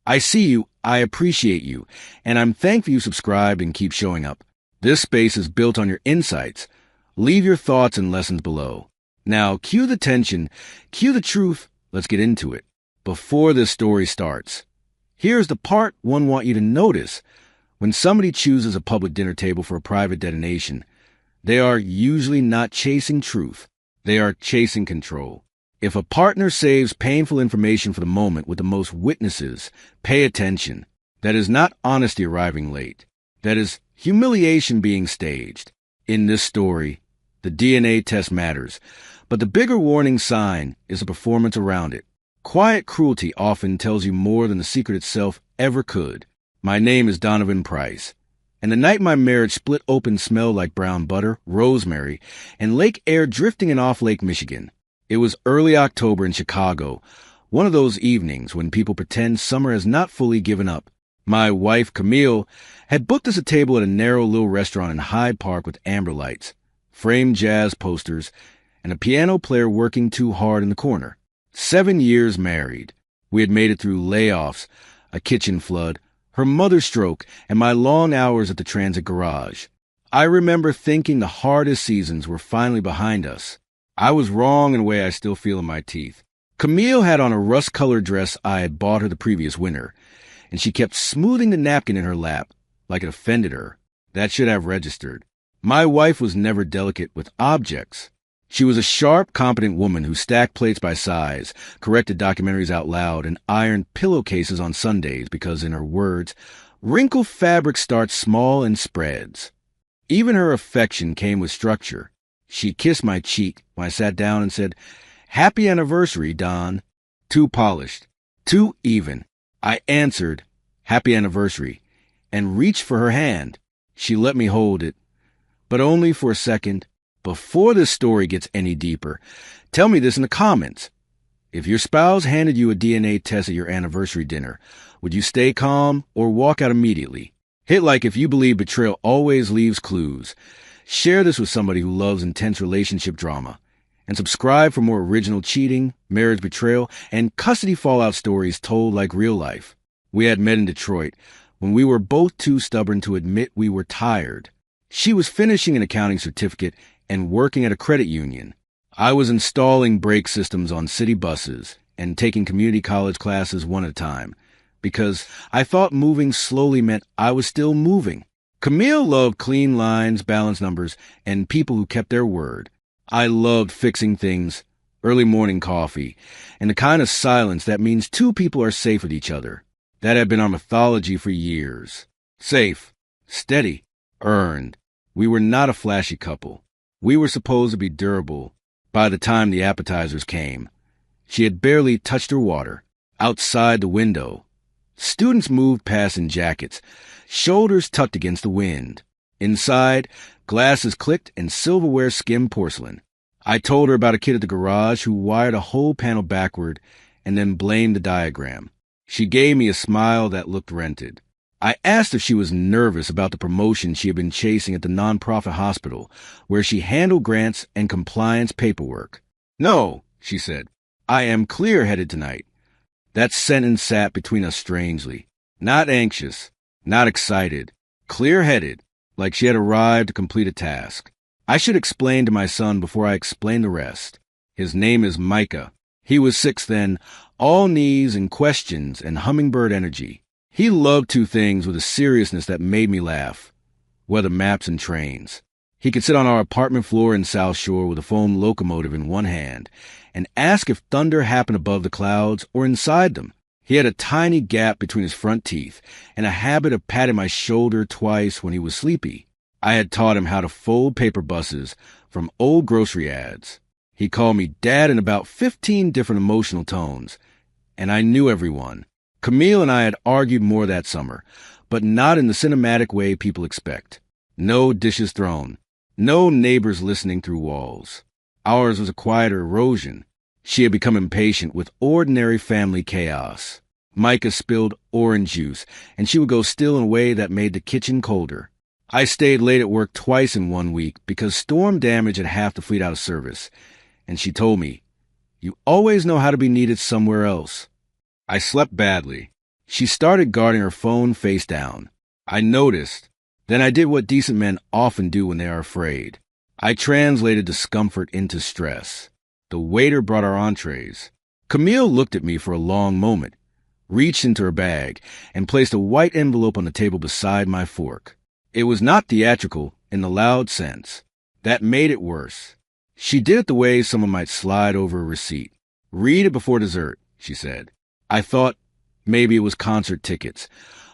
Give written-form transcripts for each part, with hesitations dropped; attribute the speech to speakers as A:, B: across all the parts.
A: I see you, I appreciate you, and I'm thankful you subscribed and keep showing up. This space is built on your insights. Leave your thoughts and lessons below. Now, cue the tension, cue the truth. Let's get into it. Before this story starts, here's the part one want you to notice. When somebody chooses a public dinner table for a private detonation, they are usually not chasing truth. They are chasing control. If a partner saves painful information for the moment with the most witnesses, pay attention. That is not honesty arriving late. That is humiliation being staged. In this story, the DNA test matters, but the bigger warning sign is the performance around it. Quiet cruelty often tells you more than the secret itself ever could. My name is Donovan Price, and the night my marriage split open smelled like brown butter, rosemary, and lake air drifting in off Lake Michigan. It was early October in Chicago, one of those evenings when people pretend summer has not fully given up. My wife, Camille, had booked us a table at a narrow little restaurant in Hyde Park with amber lights, framed jazz posters, and a piano player working too hard in the corner. 7 years married. We had made it through layoffs, a kitchen flood, her mother's stroke, and my long hours at the transit garage. I remember thinking the hardest seasons were finally behind us. I was wrong in a way I still feel in my teeth. Camille had on a rust-colored dress I had bought her the previous winter, and she kept smoothing the napkin in her lap like it offended her. That should have registered. My wife was never delicate with objects. She was a sharp, competent woman who stacked plates by size, corrected documentaries out loud, and ironed pillowcases on Sundays because, in her words, wrinkled fabric starts small and spreads. Even her affection came with structure. She kissed my cheek when I sat down and said, "Happy anniversary, Don." Too polished, too even. I answered, "Happy anniversary," and reached for her hand. She let me hold it, but only for a second. Before this story gets any deeper, tell me this in the comments. If your spouse handed you a DNA test at your anniversary dinner, would you stay calm or walk out immediately? Hit like if you believe betrayal always leaves clues. Share this with somebody who loves intense relationship drama. And subscribe for more original cheating, marriage betrayal, and custody fallout stories told like real life. We had met in Detroit when we were both too stubborn to admit we were tired. She was finishing an accounting certificate and working at a credit union. I was installing brake systems on city buses and taking community college classes one at a time, because I thought moving slowly meant I was still moving. Camille loved clean lines, balanced numbers, and people who kept their word. I loved fixing things, early morning coffee, and the kind of silence that means two people are safe with each other. That had been our mythology for years. Safe, steady, earned. We were not a flashy couple. We were supposed to be durable by the time the appetizers came. She had barely touched her water. Outside the window, students moved past in jackets, shoulders tucked against the wind. Inside, glasses clicked and silverware skimmed porcelain. I told her about a kid at the garage who wired a whole panel backward and then blamed the diagram. She gave me a smile that looked rented. I asked if she was nervous about the promotion she had been chasing at the nonprofit hospital, where she handled grants and compliance paperwork. "No," she said. "I am clear-headed tonight." That sentence sat between us strangely. Not anxious, not excited, clear-headed, like she had arrived to complete a task. I should explain to my son before I explain the rest. His name is Micah. He was 6 then, all knees and questions and hummingbird energy. He loved 2 things with a seriousness that made me laugh: weather maps and trains. He could sit on our apartment floor in South Shore with a foam locomotive in one hand and ask if thunder happened above the clouds or inside them. He had a tiny gap between his front teeth and a habit of patting my shoulder twice when he was sleepy. I had taught him how to fold paper buses from old grocery ads. He called me Dad in about 15 different emotional tones, and I knew everyone. Camille and I had argued more that summer, but not in the cinematic way people expect. No dishes thrown. No neighbors listening through walls. Ours was a quieter erosion. She had become impatient with ordinary family chaos. Micah spilled orange juice, and she would go still in a way that made the kitchen colder. I stayed late at work twice in 1 week because storm damage had half the fleet out of service, and she told me, "You always know how to be needed somewhere else." I slept badly. She started guarding her phone face down. I noticed. Then I did what decent men often do when they are afraid. I translated discomfort into stress. The waiter brought our entrees. Camille looked at me for a long moment, reached into her bag, and placed a white envelope on the table beside my fork. It was not theatrical in the loud sense. That made it worse. She did it the way someone might slide over a receipt. "Read it before dessert," she said. I thought maybe it was concert tickets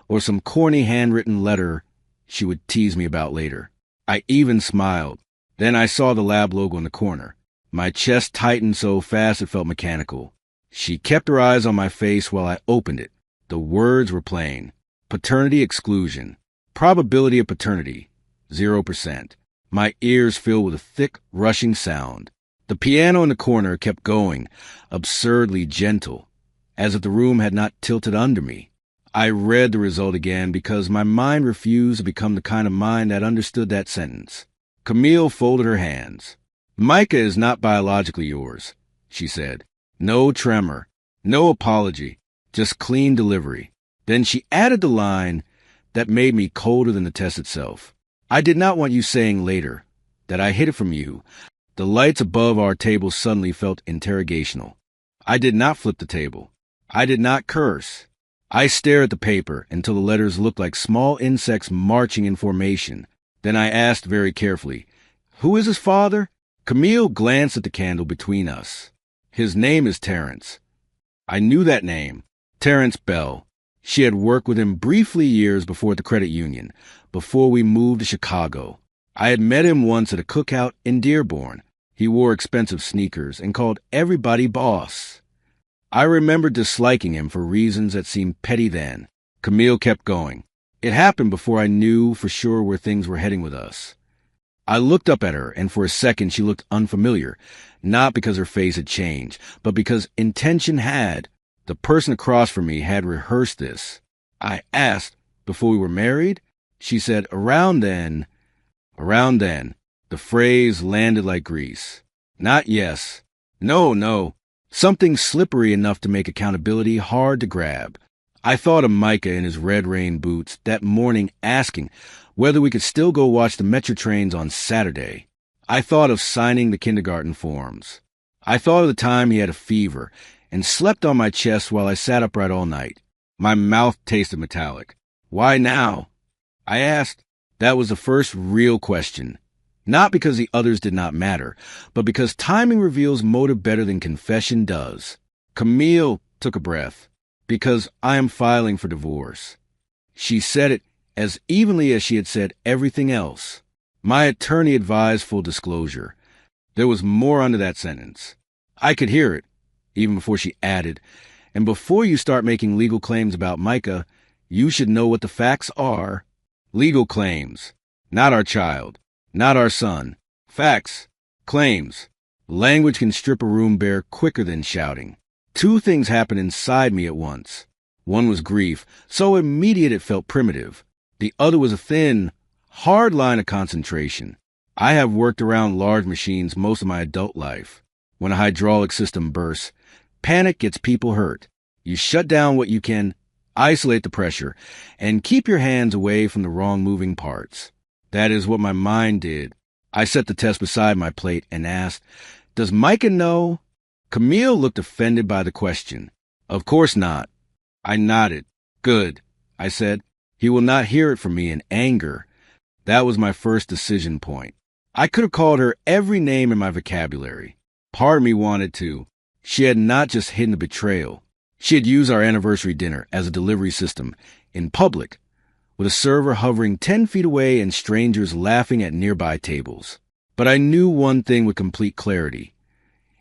A: or some corny handwritten letter she would tease me about later. I even smiled. Then I saw the lab logo in the corner. My chest tightened so fast it felt mechanical. She kept her eyes on my face while I opened it. The words were plain. Paternity exclusion. Probability of paternity, 0%. My ears filled with a thick, rushing sound. The piano in the corner kept going, absurdly gentle, as if the room had not tilted under me. I read the result again because my mind refused to become the kind of mind that understood that sentence. Camille folded her hands. "Micah is not biologically yours," she said. No tremor, no apology, just clean delivery. Then she added the line that made me colder than the test itself. "I did not want you saying later that I hid it from you." The lights above our table suddenly felt interrogational. I did not flip the table. I did not curse. I stared at the paper until the letters looked like small insects marching in formation. Then I asked very carefully, "Who is his father?" Camille glanced at the candle between us. "His name is Terrence." I knew that name. Terrence Bell. She had worked with him briefly years before at the credit union, before we moved to Chicago. I had met him once at a cookout in Dearborn. He wore expensive sneakers and called everybody boss. I remember disliking him for reasons that seemed petty then. Camille kept going. "It happened before I knew for sure where things were heading with us." I looked up at her, and for a second she looked unfamiliar, not because her face had changed, but because intention had. The person across from me had rehearsed this. I asked, "Before we were married?" She said, "Around then." Around then. The phrase landed like grease. Not yes. No. Something slippery enough to make accountability hard to grab. I thought of Micah in his red rain boots that morning asking whether we could still go watch the Metro trains on Saturday. I thought of signing the kindergarten forms. I thought of the time he had a fever and slept on my chest while I sat upright all night. My mouth tasted metallic. "Why now?" I asked. That was the first real question. Not because the others did not matter, but because timing reveals motive better than confession does. Camille took a breath. "Because I am filing for divorce." She said it as evenly as she had said everything else. My attorney advised full disclosure. There was more under that sentence. I could hear it, even before she added, "And before you start making legal claims about Micah, you should know what the facts are." Legal claims. Not our child. Not our son. Facts. Claims. Language can strip a room bare quicker than shouting. Two things happened inside me at once. One was grief, so immediate it felt primitive. The other was a thin, hard line of concentration. I have worked around large machines most of my adult life. When a hydraulic system bursts, panic gets people hurt. You shut down what you can, isolate the pressure, and keep your hands away from the wrong moving parts. That is what my mind did. I set the test beside my plate and asked, "Does Micah know?" Camille looked offended by the question. "Of course not." I nodded. "Good," I said. "He will not hear it from me in anger." That was my first decision point. I could have called her every name in my vocabulary. Part of me wanted to. She had not just hidden the betrayal. She had used our anniversary dinner as a delivery system in public, with a server hovering 10 feet away and strangers laughing at nearby tables. But I knew one thing with complete clarity.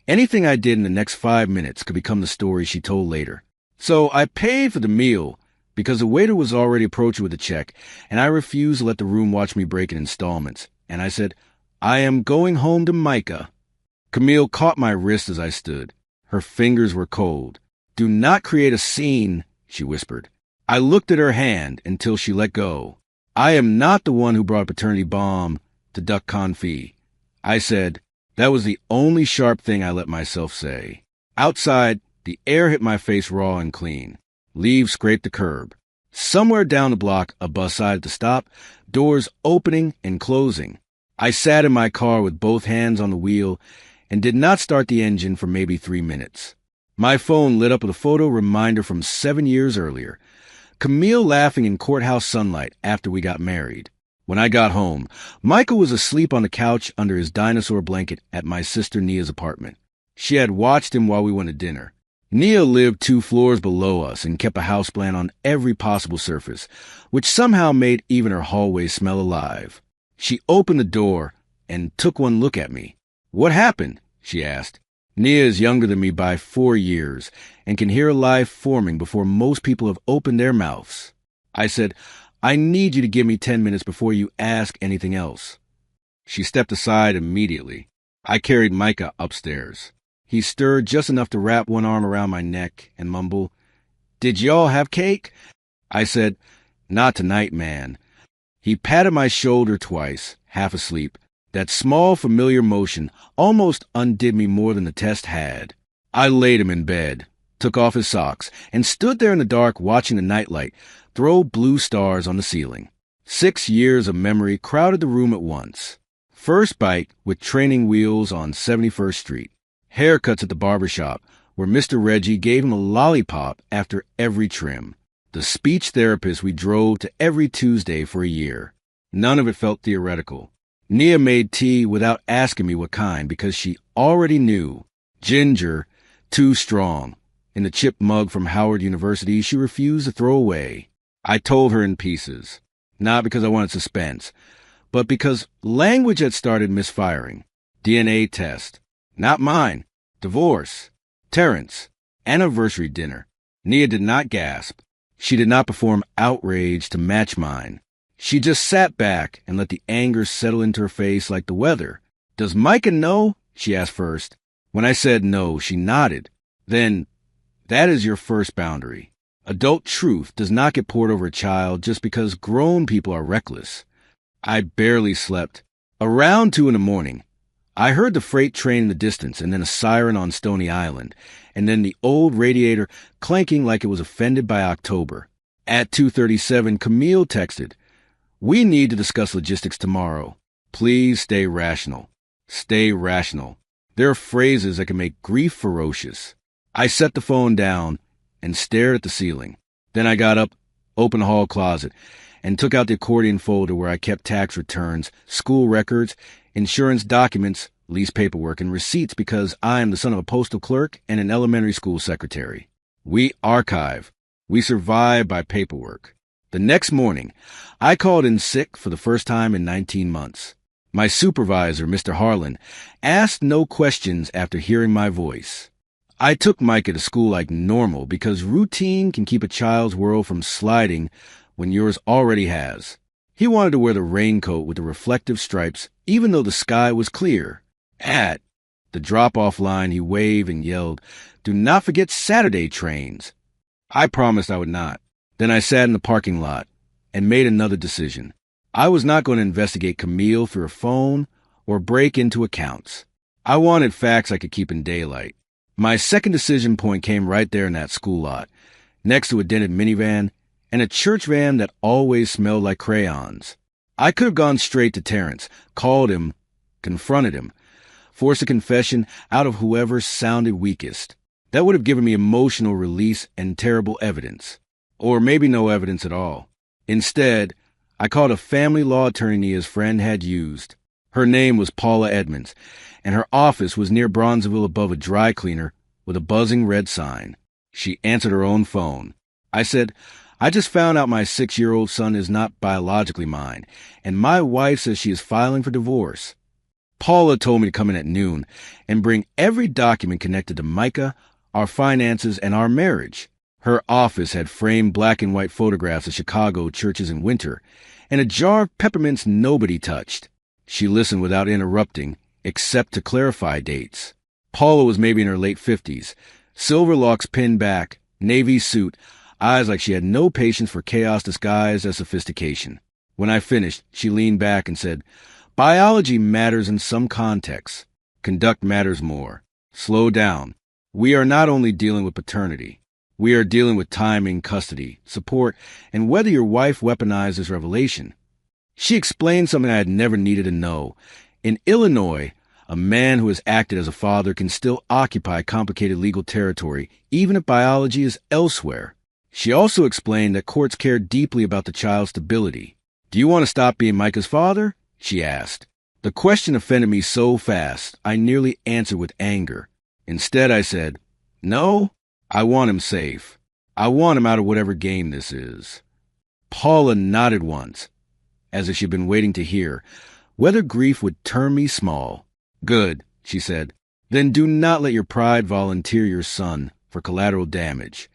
A: Anything I did in the next 5 minutes could become the story she told later. So I paid for the meal because the waiter was already approaching with a check, and I refused to let the room watch me break in installments. And I said, "I am going home to Micah." Camille caught my wrist as I stood. Her fingers were cold. "Do not create a scene," she whispered. I looked at her hand until she let go. "I am not the one who brought a paternity bomb to duck confit." I said. That was the only sharp thing I let myself say. Outside, the air hit my face raw and clean. Leaves scraped the curb. Somewhere down the block, a bus decided to stop, doors opening and closing. I sat in my car with both hands on the wheel and did not start the engine for maybe 3 minutes. My phone lit up with a photo reminder from 7 years earlier. Camille laughing in courthouse sunlight after we got married. When I got home, Michael was asleep on the couch under his dinosaur blanket at my sister Nia's apartment. She had watched him while we went to dinner. Nia lived 2 floors below us and kept a houseplant on every possible surface, which somehow made even her hallway smell alive. She opened the door and took one look at me. "What happened?" she asked. Nia is younger than me by 4 years and can hear a life forming before most people have opened their mouths. I said, "I need you to give me 10 minutes before you ask anything else." She stepped aside immediately. I carried Micah upstairs. He stirred just enough to wrap one arm around my neck and mumble, "Did y'all have cake?" I said, "Not tonight, man." He patted my shoulder twice, half asleep. That small, familiar motion almost undid me more than the test had. I laid him in bed, took off his socks, and stood there in the dark watching the nightlight throw blue stars on the ceiling. 6 years of memory crowded the room at once. First bite with training wheels on 71st Street. Haircuts at the barber shop, where Mr. Reggie gave him a lollipop after every trim. The speech therapist we drove to every Tuesday for a year. None of it felt theoretical. Nia made tea without asking me what kind because she already knew. Ginger, too strong. In the chipped mug from Howard University she refused to throw away. I told her in pieces. Not because I wanted suspense, but because language had started misfiring. DNA test. Not mine. Divorce. Terrence. Anniversary dinner. Nia did not gasp. She did not perform outrage to match mine. She just sat back and let the anger settle into her face like the weather. "Does Micah know?" she asked first. When I said no, she nodded. Then, that is your first boundary. Adult truth does not get poured over a child just because grown people are reckless. I barely slept. Around 2 in the morning, I heard the freight train in the distance and then a siren on Stony Island, and then the old radiator clanking like it was offended by October. At 2:37, Camille texted, "We need to discuss logistics tomorrow. Please stay rational." Stay rational. There are phrases that can make grief ferocious. I set the phone down and stared at the ceiling. Then I got up, opened the hall closet, and took out the accordion folder where I kept tax returns, school records, insurance documents, lease paperwork, and receipts because I am the son of a postal clerk and an elementary school secretary. We archive. We survive by paperwork. The next morning, I called in sick for the first time in 19 months. My supervisor, Mr. Harlan, asked no questions after hearing my voice. I took Micah to school like normal because routine can keep a child's world from sliding when yours already has. He wanted to wear the raincoat with the reflective stripes, even though the sky was clear. At the drop-off line, he waved and yelled, "Do not forget Saturday trains." I promised I would not. Then I sat in the parking lot and made another decision. I was not going to investigate Camille through her phone or break into accounts. I wanted facts I could keep in daylight. My second decision point came right there in that school lot, next to a dented minivan and a church van that always smelled like crayons. I could have gone straight to Terrence, called him, confronted him, forced a confession out of whoever sounded weakest. That would have given me emotional release and terrible evidence. Or maybe no evidence at all. Instead, I called a family law attorney Nia's friend had used. Her name was Paula Edmonds, and her office was near Bronzeville above a dry cleaner with a buzzing red sign. She answered her own phone. I said, "I just found out my 6-year-old son is not biologically mine, and my wife says she is filing for divorce." Paula told me to come in at noon and bring every document connected to Micah, our finances, and our marriage. Her office had framed black and white photographs of Chicago churches in winter and a jar of peppermints nobody touched. She listened without interrupting, except to clarify dates. Paula was maybe in her late 50s, silver locks pinned back, navy suit, eyes like she had no patience for chaos disguised as sophistication. When I finished, she leaned back and said, "Biology matters in some contexts. Conduct matters more. Slow down. We are not only dealing with paternity. We are dealing with timing, custody, support, and whether your wife weaponizes revelation. She explained something I had never needed to know. In Illinois, a man who has acted as a father can still occupy complicated legal territory, even if biology is elsewhere. She also explained that courts care deeply about the child's stability. "Do you want to stop being Micah's father?" she asked. The question offended me so fast, I nearly answered with anger. Instead, I said, "No, I want him safe. I want him out of whatever game this is." Paula nodded once, as if she'd been waiting to hear whether grief would turn me small. "Good," she said. "Then do not let your pride volunteer your son for collateral damage."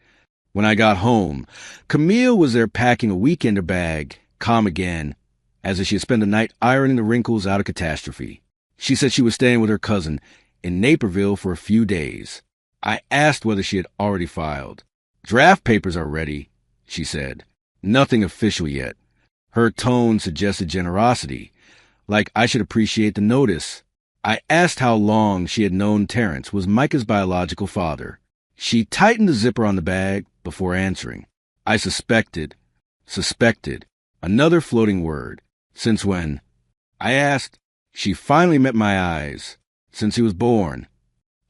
A: When I got home, Camille was there packing a weekender bag, calm again, as if she had spent the night ironing the wrinkles out of catastrophe. She said she was staying with her cousin in Naperville for a few days. I asked whether she had already filed. "Draft papers are ready," she said. "Nothing official yet." Her tone suggested generosity, like I should appreciate the notice. I asked how long she had known Terrence was Micah's biological father. She tightened the zipper on the bag before answering. I suspected, another floating word. "Since when?" I asked. She finally met my eyes. "Since he was born."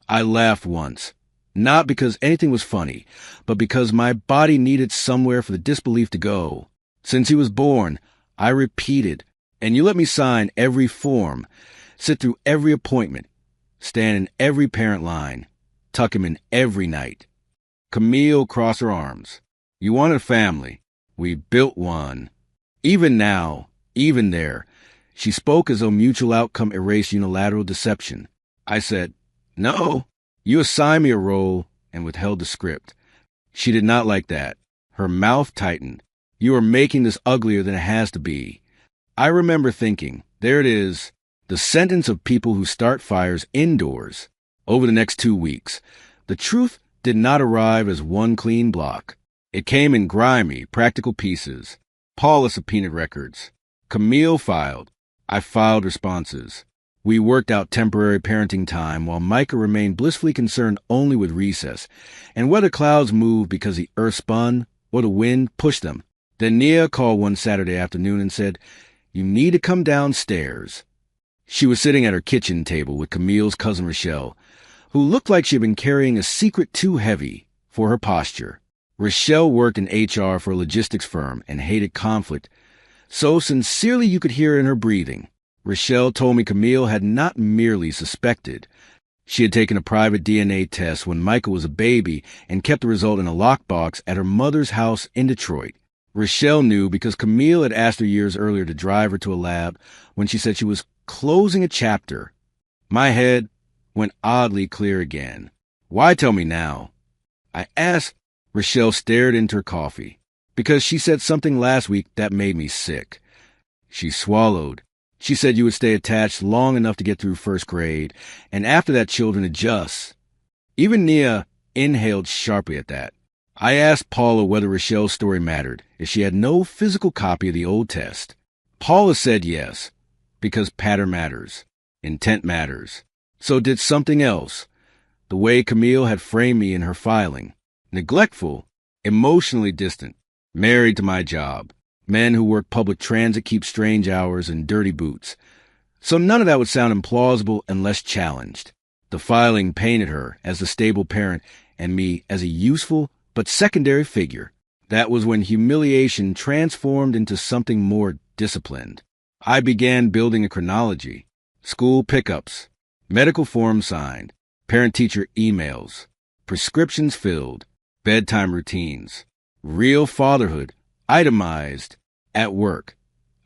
A: I laughed once, not because anything was funny, but because my body needed somewhere for the disbelief to go. "Since he was born," I repeated, "and you let me sign every form, sit through every appointment, stand in every parent line, tuck him in every night." Camille crossed her arms. "You wanted a family. We built one." Even now, even there, she spoke as though mutual outcome erased unilateral deception. I said, "No, you assigned me a role," and withheld the script. She did not like that. Her mouth tightened. "You are making this uglier than it has to be." I remember thinking, there it is, the sentence of people who start fires indoors. Over the next 2 weeks, the truth did not arrive as one clean block. It came in grimy, practical pieces. Paula subpoenaed records. Camille filed. I filed responses. We worked out temporary parenting time while Micah remained blissfully concerned only with recess and whether clouds moved because the earth spun or the wind pushed them. Then Nia called one Saturday afternoon and said, "You need to come downstairs." She was sitting at her kitchen table with Camille's cousin Rochelle, who looked like she had been carrying a secret too heavy for her posture. Rochelle worked in HR for a logistics firm and hated conflict, so sincerely you could hear it in her breathing. Rochelle told me Camille had not merely suspected. She had taken a private DNA test when Micah was a baby and kept the result in a lockbox at her mother's house in Detroit. Rochelle knew because Camille had asked her years earlier to drive her to a lab when she said she was closing a chapter. My head went oddly clear again. "Why tell me now?" I asked. Rochelle stared into her coffee. "Because she said something last week that made me sick." She swallowed. "She said you would stay attached long enough to get through first grade, and after that children adjust." Even Nia inhaled sharply at that. I asked Paula whether Rochelle's story mattered, if she had no physical copy of the old test. Paula said yes, because pattern matters, intent matters. So did something else, the way Camille had framed me in her filing. Neglectful, emotionally distant, married to my job. Men who work public transit keep strange hours and dirty boots. So none of that would sound implausible unless challenged. The filing painted her as the stable parent and me as a useful but secondary figure. That was when humiliation transformed into something more disciplined. I began building a chronology. School pickups, medical forms signed, parent-teacher emails, prescriptions filled, bedtime routines, real fatherhood, itemized, at work.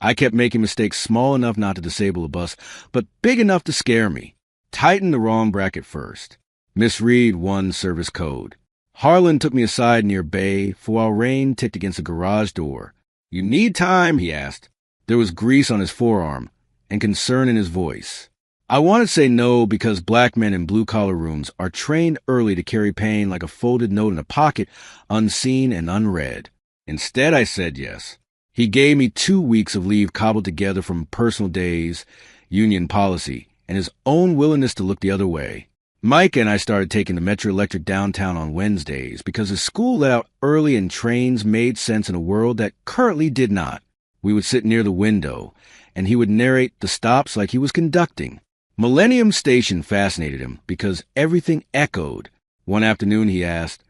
A: I kept making mistakes small enough not to disable a bus, but big enough to scare me. Tighten the wrong bracket first. Misread one service code. Harlan took me aside near Bay for while rain ticked against the garage door. "You need time?" he asked. There was grease on his forearm and concern in his voice. I wanted to say no because black men in blue-collar rooms are trained early to carry pain like a folded note in a pocket, unseen and unread. Instead, I said yes. He gave me 2 weeks of leave cobbled together from personal days, union policy, and his own willingness to look the other way. Mike and I started taking the Metro Electric downtown on Wednesdays because his school let out early and trains made sense in a world that currently did not. We would sit near the window, and he would narrate the stops like he was conducting. Millennium Station fascinated him because everything echoed. One afternoon he asked,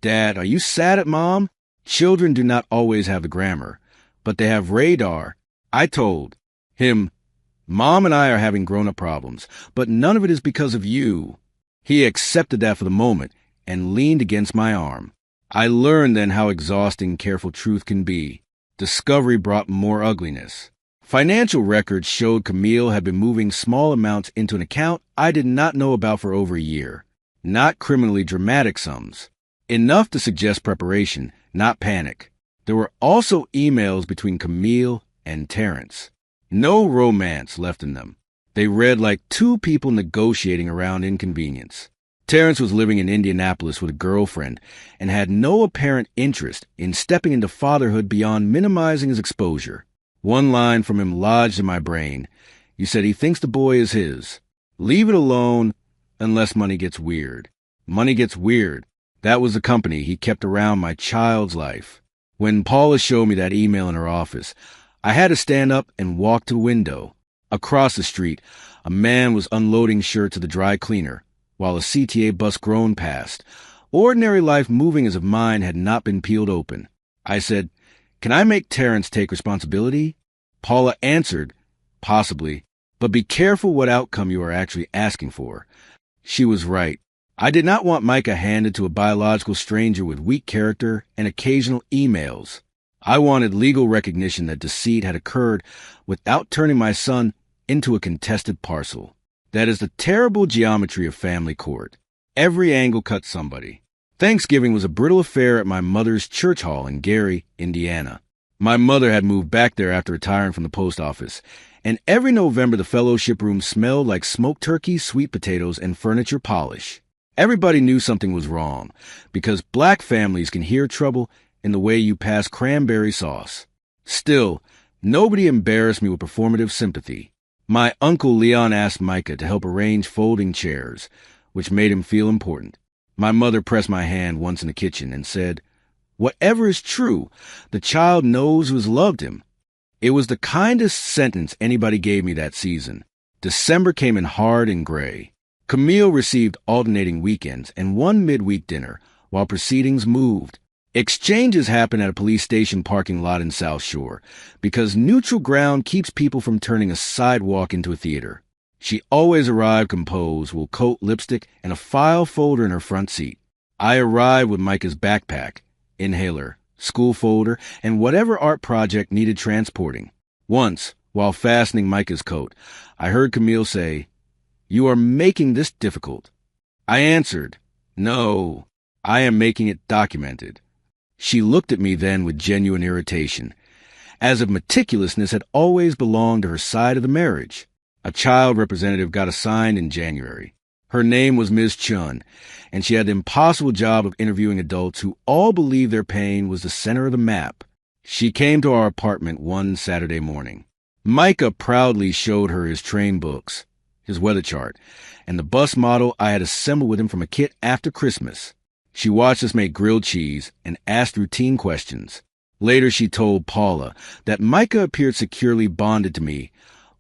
A: "Dad, are you sad at Mom?" Children do not always have the grammar, but they have radar. I told him, "Mom and I are having grown-up problems, but none of it is because of you." He accepted that for the moment and leaned against my arm. I learned then how exhausting careful truth can be. Discovery brought more ugliness. Financial records showed Camille had been moving small amounts into an account I did not know about for over a year. Not criminally dramatic sums. Enough to suggest preparation, not panic. There were also emails between Camille and Terrence. No romance left in them. They read like two people negotiating around inconvenience. Terrence was living in Indianapolis with a girlfriend and had no apparent interest in stepping into fatherhood beyond minimizing his exposure. One line from him lodged in my brain. You said he thinks the boy is his. Leave it alone unless money gets weird. Money gets weird. That was the company he kept around my child's life. When Paula showed me that email in her office, I had to stand up and walk to the window. Across the street, a man was unloading shirts at the dry cleaner, while a CTA bus groaned past, ordinary life moving as if mine had not been peeled open. I said, "Can I make Terrence take responsibility?" Paula answered, "Possibly, but be careful what outcome you are actually asking for." She was right. I did not want Micah handed to a biological stranger with weak character and occasional emails. I wanted legal recognition that deceit had occurred without turning my son into a contested parcel. That is the terrible geometry of family court. Every angle cuts somebody. Thanksgiving was a brittle affair at my mother's church hall in Gary, Indiana. My mother had moved back there after retiring from the post office, and every November the fellowship room smelled like smoked turkey, sweet potatoes, and furniture polish. Everybody knew something was wrong, because black families can hear trouble in the way you pass cranberry sauce. Still, nobody embarrassed me with performative sympathy. My uncle Leon asked Micah to help arrange folding chairs, which made him feel important. My mother pressed my hand once in the kitchen and said, "Whatever is true, the child knows who has loved him." It was the kindest sentence anybody gave me that season. December came in hard and gray. Camille received alternating weekends and one midweek dinner, while proceedings moved. Exchanges happen at a police station parking lot in South Shore because neutral ground keeps people from turning a sidewalk into a theater. She always arrived composed with coat, lipstick, and a file folder in her front seat. I arrived with Micah's backpack, inhaler, school folder, and whatever art project needed transporting. Once, while fastening Micah's coat, I heard Camille say, "You are making this difficult." I answered, "No, I am making it documented." She looked at me then with genuine irritation, as if meticulousness had always belonged to her side of the marriage. A child representative got assigned in January. Her name was Ms. Chun, and she had the impossible job of interviewing adults who all believed their pain was the center of the map. She came to our apartment one Saturday morning. Micah proudly showed her his train books, his weather chart, and the bus model I had assembled with him from a kit after Christmas. She watched us make grilled cheese and asked routine questions. Later she told Paula that Micah appeared securely bonded to me,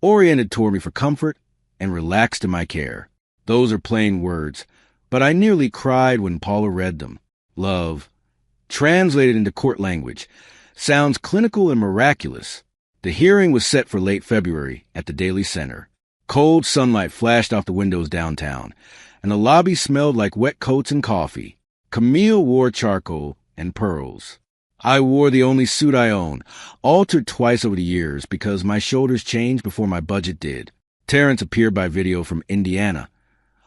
A: oriented toward me for comfort, and relaxed in my care. Those are plain words, but I nearly cried when Paula read them. Love, translated into court language, sounds clinical and miraculous. The hearing was set for late February at the Daily Center. Cold sunlight flashed off the windows downtown, and the lobby smelled like wet coats and coffee. Camille wore charcoal and pearls. I wore the only suit I own, altered twice over the years because my shoulders changed before my budget did. Terrence appeared by video from Indiana,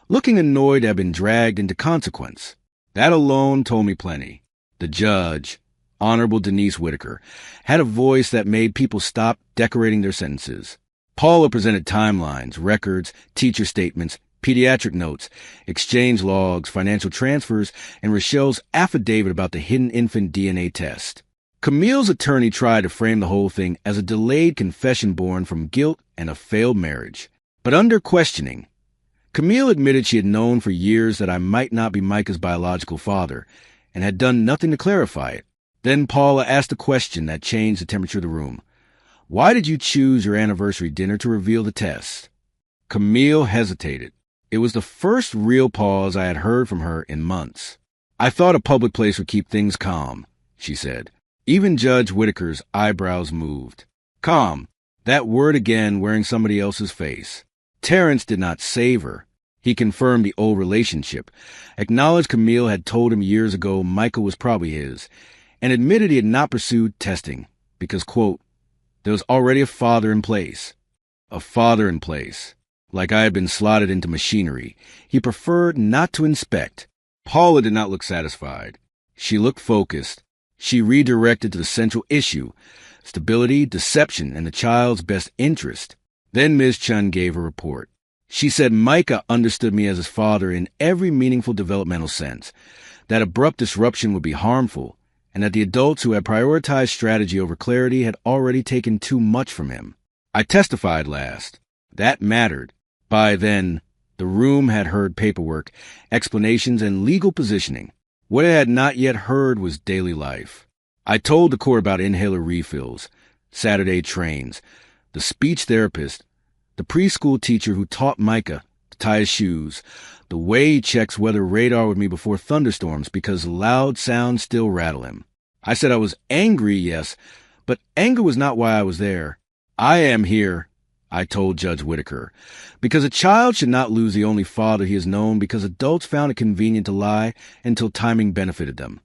A: looking annoyed to have been dragged into consequence. That alone told me plenty. The judge, Honorable Denise Whitaker, had a voice that made people stop decorating their sentences. Paula presented timelines, records, teacher statements, pediatric notes, exchange logs, financial transfers, and Rochelle's affidavit about the hidden infant DNA test. Camille's attorney tried to frame the whole thing as a delayed confession born from guilt and a failed marriage. But under questioning, Camille admitted she had known for years that I might not be Micah's biological father, and had done nothing to clarify it. Then Paula asked a question that changed the temperature of the room. Why did you choose your anniversary dinner to reveal the test? Camille hesitated. It was the first real pause I had heard from her in months. I thought a public place would keep things calm, she said. Even Judge Whitaker's eyebrows moved. Calm. That word again wearing somebody else's face. Terrence did not save her. He confirmed the old relationship, acknowledged Camille had told him years ago Michael was probably his, and admitted he had not pursued testing because, quote, there was already a father in place. A father in place. Like I had been slotted into machinery. He preferred not to inspect. Paula did not look satisfied. She looked focused. She redirected to the central issue, stability, deception, and the child's best interest. Then Ms. Chun gave her report. She said Micah understood me as his father in every meaningful developmental sense, that abrupt disruption would be harmful, and that the adults who had prioritized strategy over clarity had already taken too much from him. I testified last. That mattered. By then, the room had heard paperwork, explanations, and legal positioning. What it had not yet heard was daily life. I told the court about inhaler refills, Saturday trains, the speech therapist, the preschool teacher who taught Micah to tie his shoes, the way he checks weather radar with me before thunderstorms because loud sounds still rattle him. I said I was angry, yes, but anger was not why I was there. I am here, I told Judge Whitaker, because a child should not lose the only father he has known because adults found it convenient to lie until timing benefited them.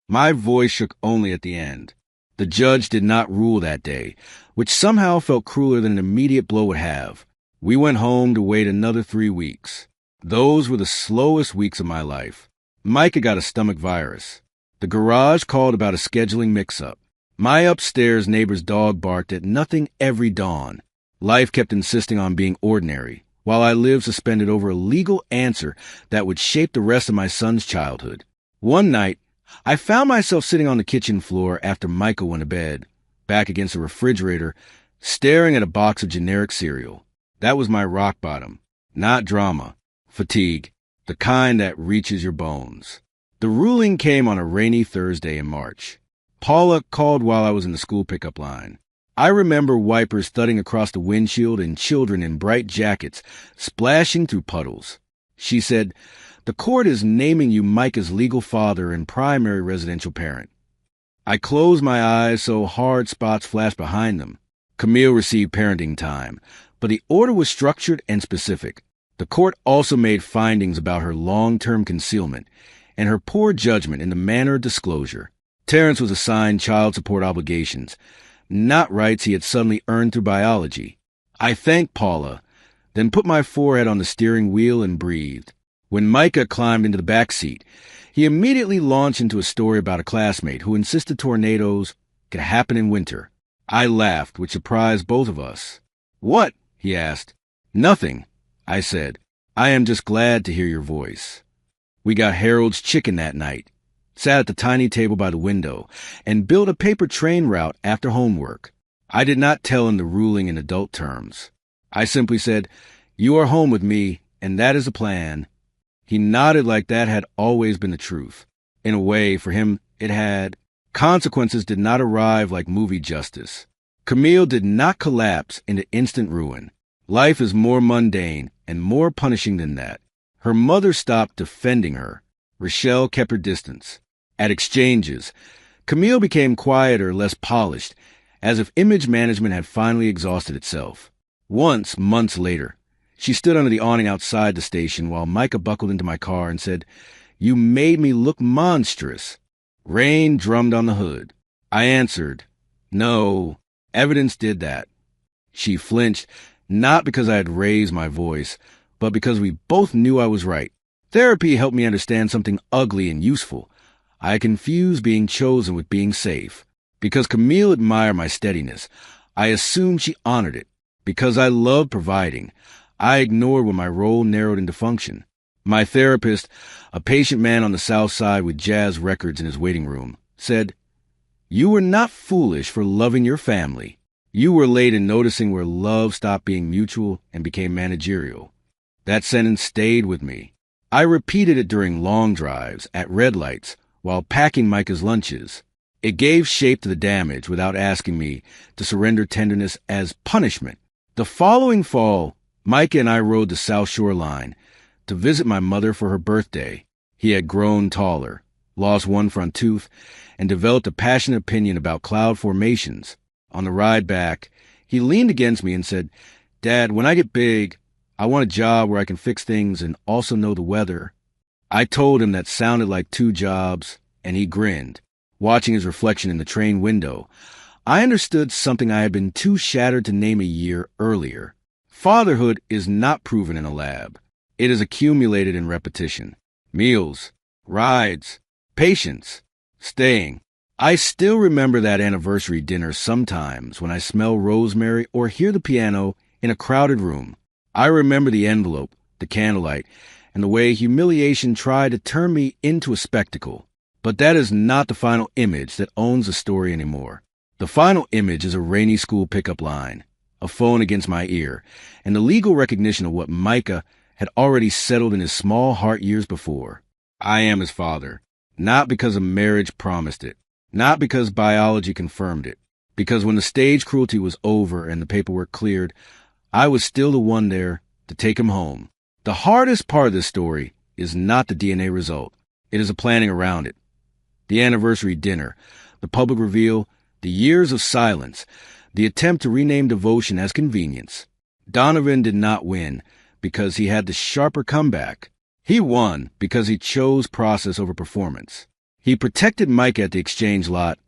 A: My voice shook only at the end. The judge did not rule that day, which somehow felt crueler than an immediate blow would have. We went home to wait another 3 weeks. Those were the slowest weeks of my life. Micah got a stomach virus. The garage called about a scheduling mix-up. My upstairs neighbor's dog barked at nothing every dawn. Life kept insisting on being ordinary, while I lived suspended over a legal answer that would shape the rest of my son's childhood. One night, I found myself sitting on the kitchen floor after Michael went to bed, back against the refrigerator, staring at a box of generic cereal. That was my rock bottom. Not drama. Fatigue. The kind that reaches your bones. The ruling came on a rainy Thursday in March. Paula called while I was in the school pickup line. I remember wipers thudding across the windshield and children in bright jackets splashing through puddles. She said, the court is naming you Micah's legal father and primary residential parent. I closed my eyes so hard spots flashed behind them. Camille received parenting time, but the order was structured and specific. The court also made findings about her long-term concealment and her poor judgment in the manner of disclosure. Terrence was assigned child support obligations, not rights he had suddenly earned through biology. I thanked Paula, then put my forehead on the steering wheel and breathed. When Micah climbed into the back seat, he immediately launched into a story about a classmate who insisted tornadoes could happen in winter. I laughed, which surprised both of us. What? He asked. Nothing, I said. I am just glad to hear your voice. We got Harold's chicken that night, sat at the tiny table by the window, and built a paper train route after homework. I did not tell him the ruling in adult terms. I simply said, you are home with me, and that is the plan. He nodded like that had always been the truth. In a way, for him, it had. Consequences did not arrive like movie justice. Camille did not collapse into instant ruin. Life is more mundane and more punishing than that. Her mother stopped defending her. Rochelle kept her distance. At exchanges, Camille became quieter, less polished, as if image management had finally exhausted itself. Once, months later, she stood under the awning outside the station while Micah buckled into my car and said, you made me look monstrous. Rain drummed on the hood. I answered, no, evidence did that. She flinched, not because I had raised my voice, but because we both knew I was right. Therapy helped me understand something ugly and useful. I confused being chosen with being safe. Because Camille admired my steadiness, I assumed she honored it. Because I loved providing, I ignored when my role narrowed into function. My therapist, a patient man on the South Side with jazz records in his waiting room, said, you were not foolish for loving your family. You were late in noticing where love stopped being mutual and became managerial. That sentence stayed with me. I repeated it during long drives, at red lights, while packing Micah's lunches. It gave shape to the damage without asking me to surrender tenderness as punishment. The following fall, Micah and I rode the South Shore line to visit my mother for her birthday. He had grown taller, lost one front tooth, and developed a passionate opinion about cloud formations. On the ride back, he leaned against me and said, "Dad, when I get big, I want a job where I can fix things and also know the weather." I told him that sounded like 2 jobs, and he grinned. Watching his reflection in the train window, I understood something I had been too shattered to name a year earlier. Fatherhood is not proven in a lab. It is accumulated in repetition. Meals, rides, patience, staying. I still remember that anniversary dinner sometimes when I smell rosemary or hear the piano in a crowded room. I remember the envelope, the candlelight, and the way humiliation tried to turn me into a spectacle. But that is not the final image that owns the story anymore. The final image is a rainy school pickup line, a phone against my ear, and the legal recognition of what Micah had already settled in his small heart years before. I am his father, not because a marriage promised it, not because biology confirmed it, because when the stage cruelty was over and the paperwork cleared, I was still the one there to take him home. The hardest part of this story is not the DNA result. It is the planning around it. The anniversary dinner, the public reveal, the years of silence, the attempt to rename devotion as convenience. Donovan did not win because he had the sharper comeback. He won because he chose process over performance. He protected Mike at the exchange lot,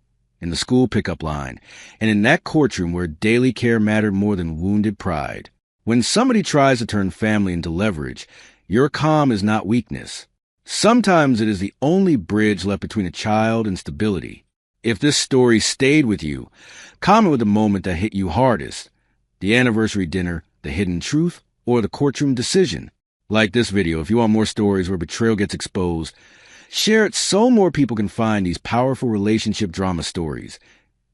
A: in the school pickup line, and in that courtroom where daily care mattered more than wounded pride. When somebody tries to turn family into leverage, your calm is not weakness. Sometimes it is the only bridge left between a child and stability. If this story stayed with you, comment with the moment that hit you hardest: the anniversary dinner, the hidden truth, or the courtroom decision. Like this video if you want more stories where betrayal gets exposed. Share it so more people can find these powerful relationship drama stories.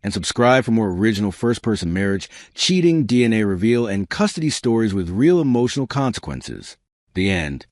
A: And subscribe for more original first-person marriage, cheating, DNA reveal, and custody stories with real emotional consequences. The end.